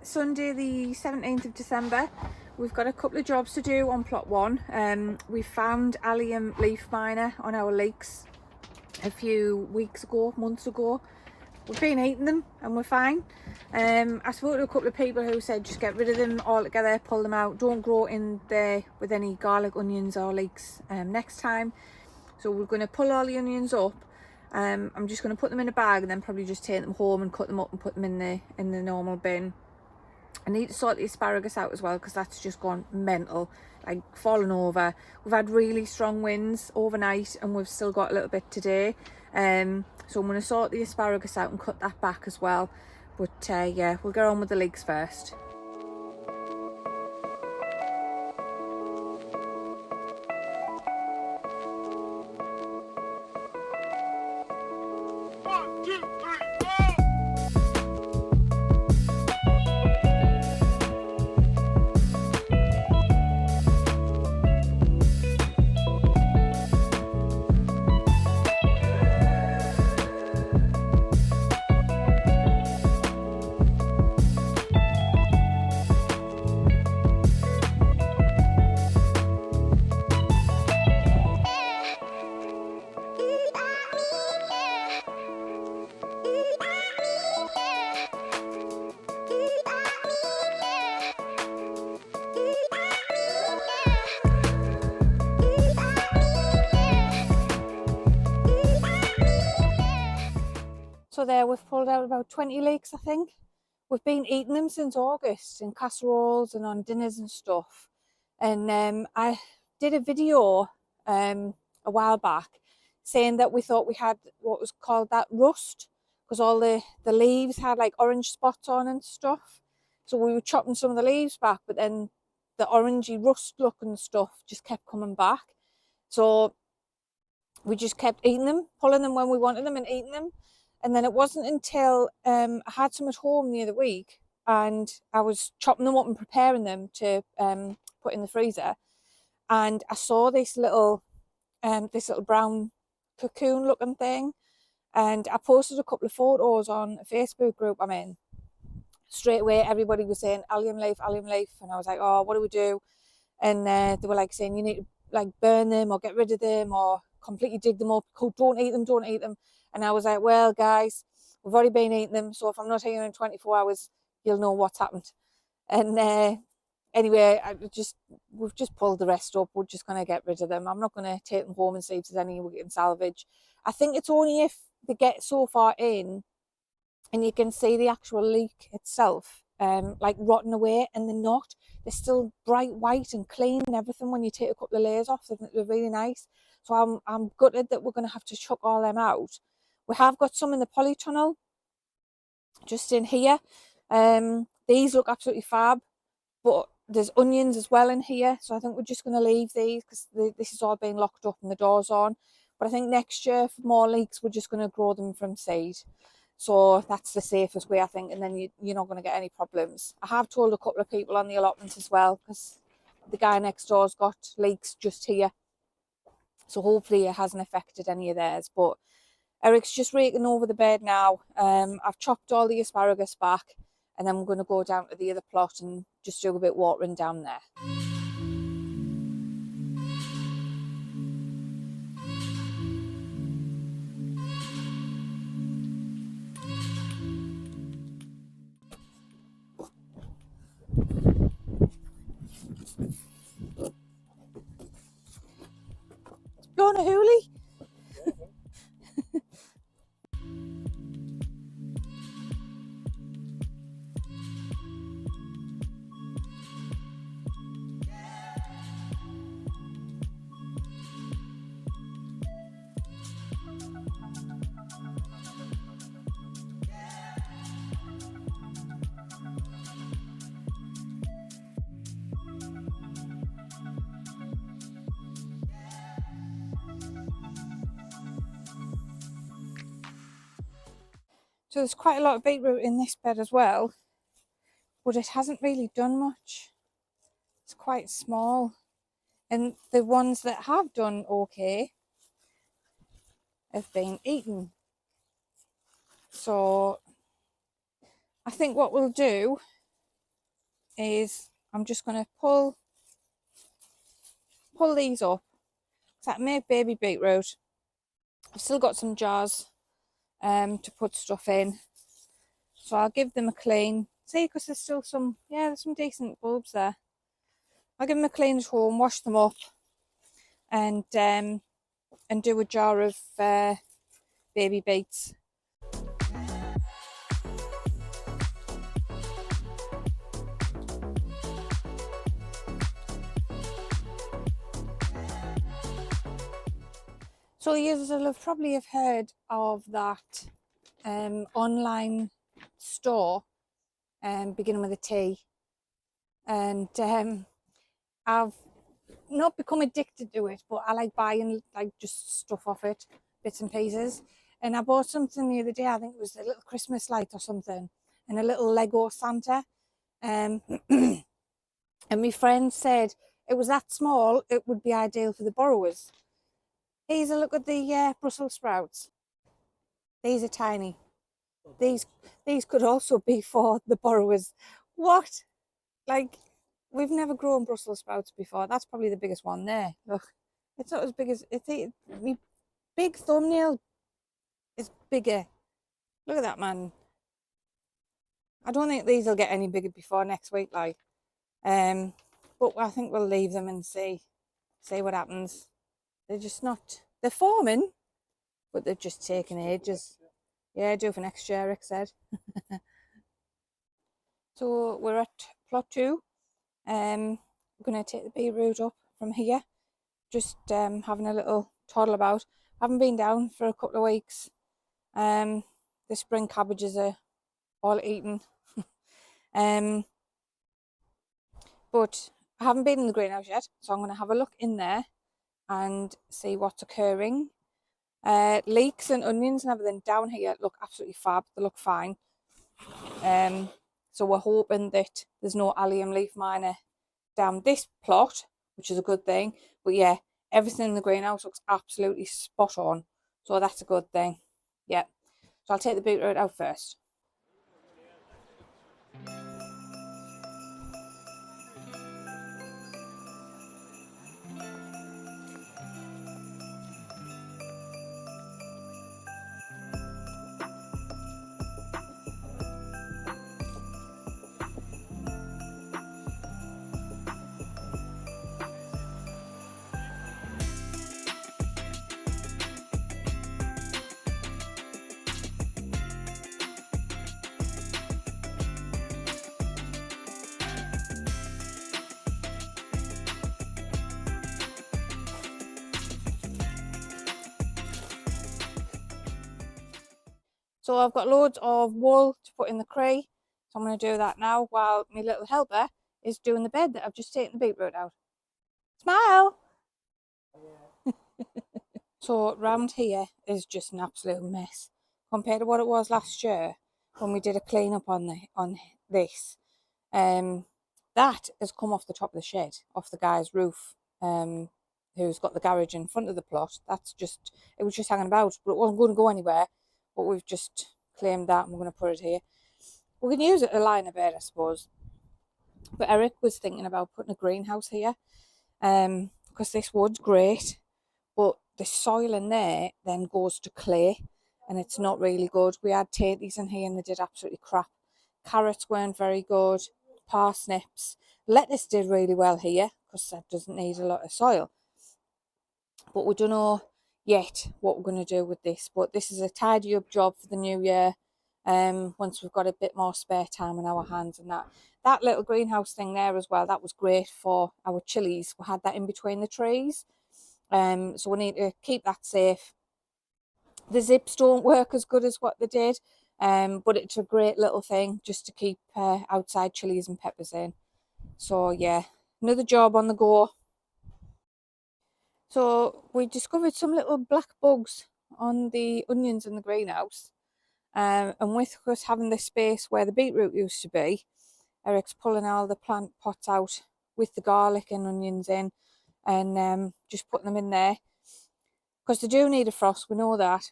Sunday the 17th of December. We've got a couple of jobs to do on plot 1. We found allium leaf miner on our leeks a few months ago. We've been eating them and we're fine. I spoke to a couple of people who said just get rid of them altogether, pull them out, don't grow in there with any garlic, onions or leeks next time. So we're going to pull all the onions up. I'm just going to put them in a bag and then probably just take them home and cut them up and put them in the normal bin. I need to sort the asparagus out as well because that's just gone mental, like falling over. We've had really strong winds overnight and we've still got a little bit today. So I'm going to sort the asparagus out and cut that back as well. But yeah, we'll get on with the leeks first. So there, we've pulled out about 20 leeks, I think. We've been eating them since August in casseroles and on dinners and stuff. And I did a video a while back saying that we thought we had what was called that rust because all the leaves had like orange spots on and stuff. So we were chopping some of the leaves back, but then the orangey rust looking stuff just kept coming back. So we just kept eating them, pulling them when we wanted them and eating them. And then it wasn't until I had some at home the other week and I was chopping them up and preparing them to put in the freezer. And I saw this little brown cocoon looking thing. And I posted a couple of photos on a Facebook group I'm in. Straight away, everybody was saying allium leaf. And I was like, oh, what do we do? And they were like saying, you need to like burn them or get rid of them or completely dig them up. Don't eat them. And I was like, well, guys, we've already been eating them. So if I'm not here in 24 hours, you'll know what's happened. And anyway, we've just pulled the rest up. We're just going to get rid of them. I'm not going to take them home and see if there's any we can salvage. I think it's only if they get so far in and you can see the actual leek itself, like rotting away, and they're not. They're still bright white and clean and everything when you take a couple of layers off. They're really nice. So I'm gutted that we're going to have to chuck all them out. We have got some in the polytunnel, just in here. These look absolutely fab, but there's onions as well in here. So I think we're just going to leave these because this is all being locked up and the door's on. But I think next year for more leeks, we're just going to grow them from seed. So that's the safest way, I think, and then you're not going to get any problems. I have told a couple of people on the allotment as well because the guy next door's got leeks just here. So hopefully it hasn't affected any of theirs. But Eric's just raking over the bed now. I've chopped all the asparagus back and then we're going to go down to the other plot and just do a bit of watering down there. Blowing a hoolie? So there's quite a lot of beetroot in this bed as well, but it hasn't really done much. It's quite small. And the ones that have done okay have been eaten. So I think what we'll do is I'm just going to pull these up. So I made baby beetroot. I've still got some jars to put stuff in, so I'll give them a clean. See, because there's still some, yeah, there's some decent bulbs there. I'll give them a clean at home, wash them up, and do a jar of baby beets. So you'll probably have heard of that online store, beginning with a T, and I've not become addicted to it, but I like buying like just stuff off it, bits and pieces. And I bought something the other day. I think it was a little Christmas light or something, and a little Lego Santa. And my friend said it was that small, it would be ideal for the borrowers. Here's a look at the Brussels sprouts. These are tiny. These could also be for the borrowers. What? Like, we've never grown Brussels sprouts before. That's probably the biggest one there. Look, it's not as big as my big thumbnail is bigger. Look at that, man. I don't think these will get any bigger before next week, like. But I think we'll leave them and see what happens. They're just not. They're forming, but they're just taking ages. Yeah, do for next year, Eric said. So we're at plot 2. We're going to take the beetroot up from here. Just having a little toddle about. I haven't been down for a couple of weeks. The spring cabbages are all eaten. But I haven't been in the greenhouse yet, so I'm going to have a look in there and see what's occurring. Leeks and onions and everything down here look absolutely fab. They look fine. So we're hoping that there's no allium leaf miner down this plot, which is a good thing. But yeah, everything in the greenhouse looks absolutely spot on. So that's a good thing. Yeah. So I'll take the beetroot out first. So I've got loads of wool to put in the crate. So I'm going to do that now while my little helper is doing the bed that I've just taken the beetroot out. Smile! So round here is just an absolute mess compared to what it was last year when we did a clean up on this. That has come off the top of the shed, off the guy's roof, who's got the garage in front of the plot. It was just hanging about, but it wasn't going to go anywhere. But we've just claimed that and we're going to put it here. We can use it to line a bed, I suppose. But Eric was thinking about putting a greenhouse here, because this wood's great, but the soil in there then goes to clay, and it's not really good. We had tatties in here and they did absolutely crap. Carrots weren't very good. Parsnips. Lettuce did really well here because that doesn't need a lot of soil. But we don't know yet what we're going to do with this. But this is a tidy up job for the new year. Once we've got a bit more spare time on our hands, and that little greenhouse thing there as well, that was great for our chilies. We had that in between the trees. So we need to keep that safe. The zips don't work as good as what they did, but it's a great little thing just to keep outside chilies and peppers in. So yeah, another job on the go. So we discovered some little black bugs on the onions in the greenhouse. And with us having this space where the beetroot used to be, Eric's pulling all the plant pots out with the garlic and onions in, and just putting them in there. Because they do need a frost, we know that.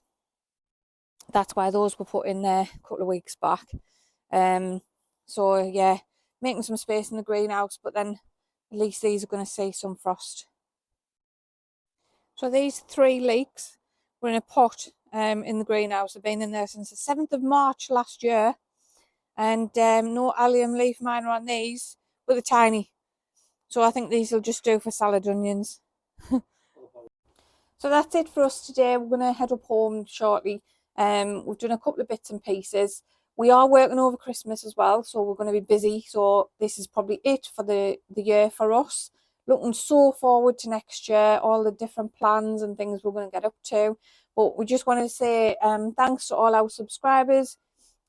That's why those were put in there a couple of weeks back. So yeah, making some space in the greenhouse, but then at least these are going to see some frost. So these 3 leeks were in a pot in the greenhouse. They've been in there since the 7th of March last year. And no allium leaf miner on these, but they're tiny. So I think these will just do for salad onions. So that's it for us today. We're going to head up home shortly. We've done a couple of bits and pieces. We are working over Christmas as well, so we're going to be busy. So this is probably it for the year for us. Looking so forward to next year, all the different plans and things we're going to get up to. But we just want to say thanks to all our subscribers.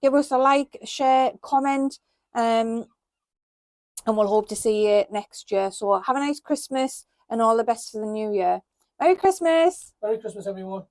Give us a like, share, comment, and we'll hope to see you next year. So have a nice Christmas and all the best for the new year. Merry Christmas! Merry Christmas, everyone.